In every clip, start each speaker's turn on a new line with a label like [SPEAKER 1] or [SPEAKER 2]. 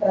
[SPEAKER 1] Come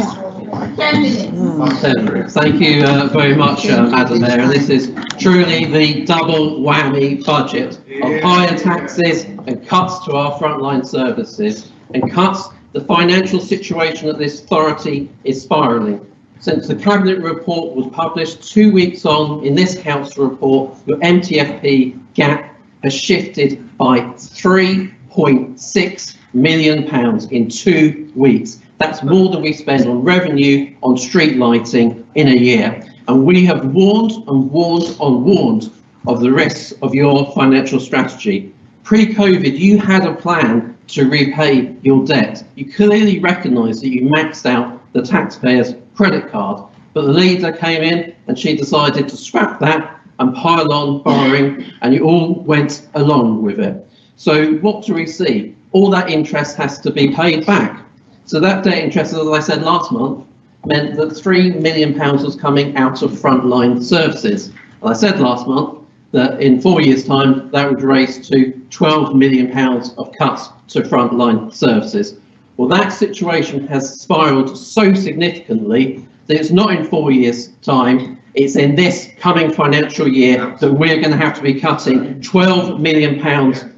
[SPEAKER 1] on.
[SPEAKER 2] 10 minutes.
[SPEAKER 3] 10 minutes. Thank you very much, Madam Mayor. And this is truly the double whammy budget of higher taxes and cuts to our frontline services and cuts. The financial situation of this authority is spiralling. Since the Cabinet report was published 2 weeks on, in this Council report, your MTFP gap has shifted by £3.6 million in 2 weeks. That's more than we spend on revenue on street lighting in a year. And we have warned and warned and warned of the risks of your financial strategy. Pre-COVID, you had a plan to repay your debt. You clearly recognised that you maxed out the taxpayer's credit card, but the leader came in and she decided to scrap that and pile on borrowing, and you all went along with it. So what do we see? All that interest has to be paid back. So that debt interest, as I said last month, meant that £3 million was coming out of frontline services. And I said last month that in 4 years' time, that would raise to £12 million of cuts to frontline services. Well, that situation has spiralled so significantly that it's not in 4 years' time, it's in this coming financial year that we're going to have to be cutting £12 million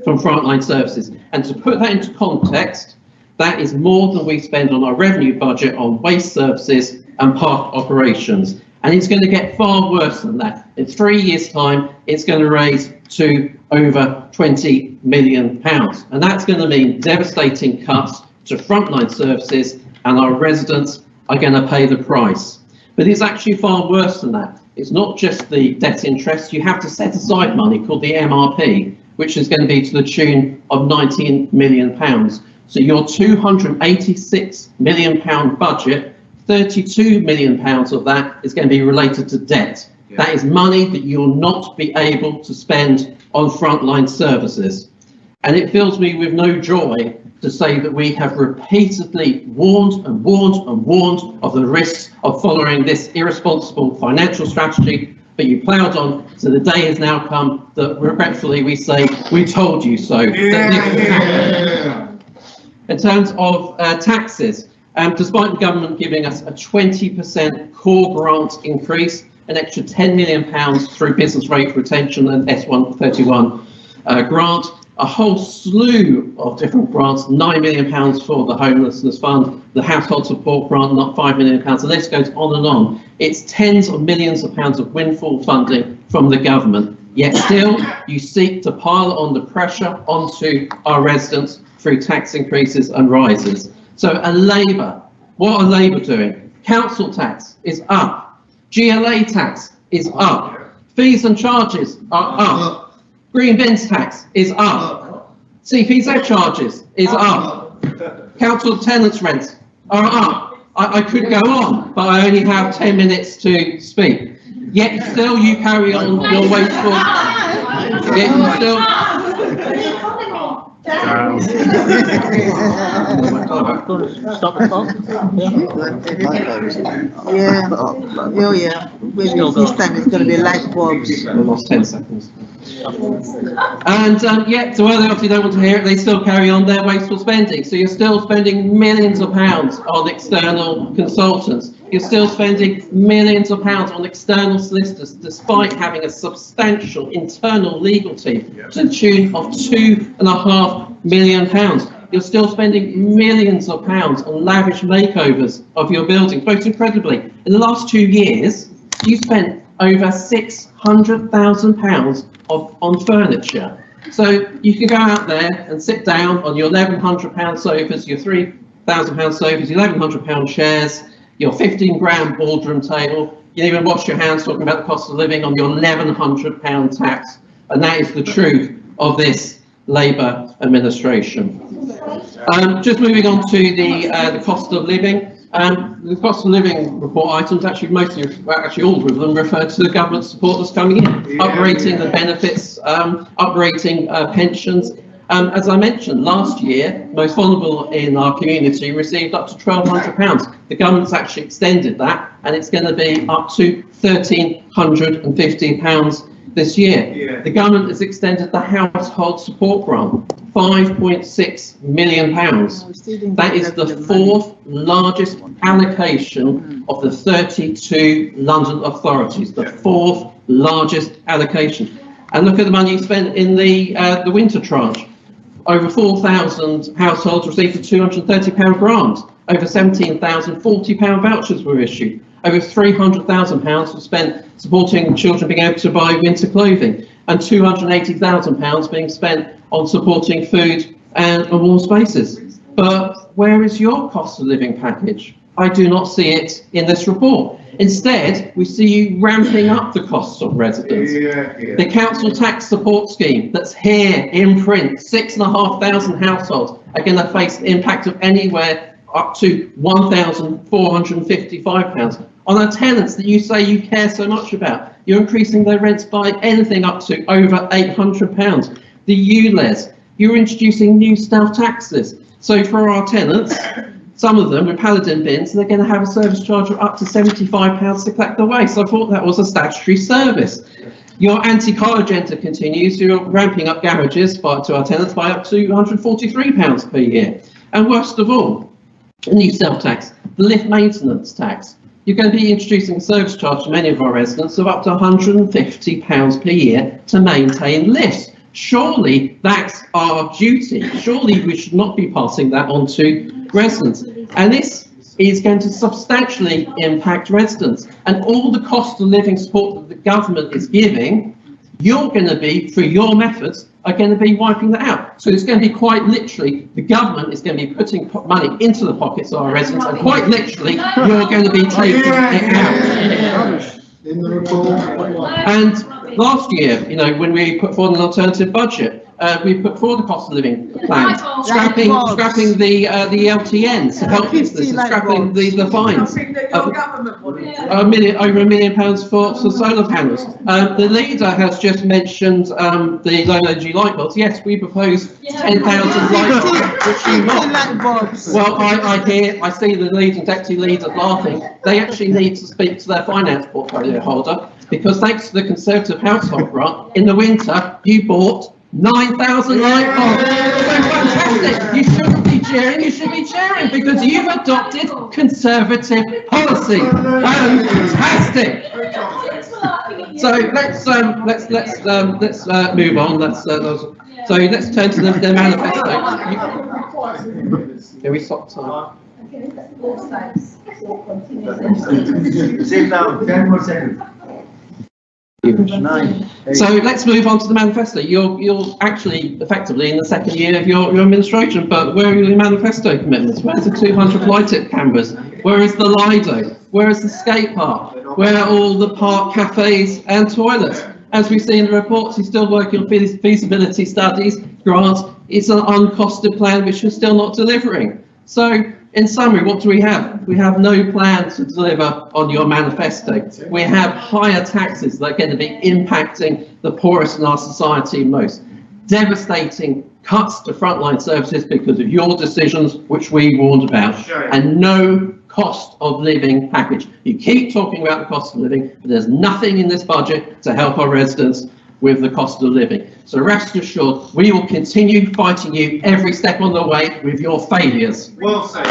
[SPEAKER 3] from frontline services. And to put that into context, that is more than we spend on our revenue budget on waste services and park operations. And it's going to get far worse than that. In 3 years' time, it's going to raise to over £20 million. And that's going to mean devastating cuts to frontline services, and our residents are going to pay the price. But it's actually far worse than that. It's not just the debt interest. You have to set aside money called the MRP, which is going to be to the tune of £19 million. So your £286 million budget, £32 million of that is going to be related to debt. Yeah. That is money that you will not be able to spend on frontline services. And it fills me with no joy to say that we have repeatedly warned and warned and warned of the risks of following this irresponsible financial strategy, but you ploughed on, so the day has now come that regretfully we say, we told you so. Yeah. In terms of taxes, despite the government giving us a 20% core grant increase, an extra £10 million through business rate retention and S131 grant, a whole slew of different grants, £9 million for the homelessness fund, the household support grant, not £5 million, the list goes on and on. It's tens of millions of pounds of windfall funding from the government, yet still you seek to pile on the pressure onto our residents through tax increases and rises. So what are Labour doing? Council tax is up, GLA tax is up, fees and charges are up, green bins tax is up, CPZ charges is up, council tenants rents are up. I could go on, but I only have 10 minutes to speak. Yet still you carry on your wasteful. Yet you still.
[SPEAKER 4] Stop the clock.
[SPEAKER 1] Yeah. This time it's going to be light bulbs.
[SPEAKER 3] I lost 10 seconds. And yet, so where they obviously don't want to hear it, they still carry on their wasteful spending. So you're still spending millions of pounds on external consultants. You're still spending millions of pounds on external solicitors, despite having a substantial internal legal team to the tune of £2.5 million. You're still spending millions of pounds on lavish makeovers of your buildings. Most incredibly, in the last 2 years, you spent over £600,000 on furniture. So you can go out there and sit down on your £1,100 sofas, your £3,000 sofas, your £1,100 chairs, your 15 grand boardroom table. You even wash your hands talking about the cost of living on your £1,100 tax. And that is the truth of this Labour administration. Just moving on to the cost of living. The cost of living report items, actually all of them refer to the government support that's coming in, uprating the benefits, uprating pensions. As I mentioned, last year, most vulnerable in our community received up to £1,200. The government's actually extended that, and it's going to be up to £1,350 this year. The government has extended the household support grant, £5.6 million. That is the fourth largest allocation of the 32 London authorities, the fourth largest allocation. And look at the money spent in the winter tranche. Over 4,000 households received a £230 grant. Over 17,000 £40 vouchers were issued. Over £300,000 was spent supporting children being able to buy winter clothing, and £280,000 being spent on supporting food and warm spaces. But where is your cost of living package? I do not see it in this report. Instead, we see you ramping up the costs of residents. The council tax support scheme that's here in print, 6,500 households are going to face the impact of anywhere up to £1,455 on our tenants that you say you care so much about. You're increasing their rents by anything up to over £800. The ULEZ, you're introducing new staff taxes. So for our tenants, some of them with Paladin bins, they're going to have a service charge of up to £75 to collect the waste. I thought that was a statutory service. Your anti-car agenda continues. You're ramping up garages to our tenants by up to £143 per year. And worst of all, a new self-tax, the lift maintenance tax. You're going to be introducing a service charge to many of our residents of up to £150 per year to maintain lifts. Surely that's our duty. Surely we should not be passing that on to residents. And this is going to substantially impact residents. And all the cost of living support that the government is giving, you're going to be, through your methods, are going to be wiping that out. So it's going to be quite literally, the government is going to be putting money into the pockets of our residents, and quite literally, you're going to be taking it out. And last year, when we put forward an alternative budget, we put forward the cost of living plan, scrapping the LTNs to help businesses, scrapping the fines. Over £1 million for solar panels. The leader has just mentioned the low energy light bulbs. Yes, we propose 10,000 light bulbs, which you not. Well, I see the lead and deputy leader laughing. They actually need to speak to their finance portfolio holder, because thanks to the Conservative household grant, in the winter you bought 9,000 light bulbs. So fantastic! You shouldn't be cheering. You should be cheering because you've adopted Conservative policy. Fantastic! So let's move on. So let's turn to the manifesto. Can we stop time?
[SPEAKER 2] Sit down. 10 more seconds.
[SPEAKER 3] So let's move on to the manifesto. You're actually effectively in the second year of your administration, but where are your manifesto commitments? Where's the 200 light-up cameras? Where is the Lido? Where is the skate park? Where are all the park cafes and toilets? As we see in the reports, he's still working on feasibility studies, grants. It's an uncosted plan which is still not delivering. So in summary, what do we have? We have no plan to deliver on your manifesto. We have higher taxes that are going to be impacting the poorest in our society most. Devastating cuts to frontline services because of your decisions, which we warned about. And no cost of living package. You keep talking about the cost of living, but there's nothing in this budget to help our residents with the cost of living. So rest assured, we will continue fighting you every step on the way with your failures.
[SPEAKER 2] Well said.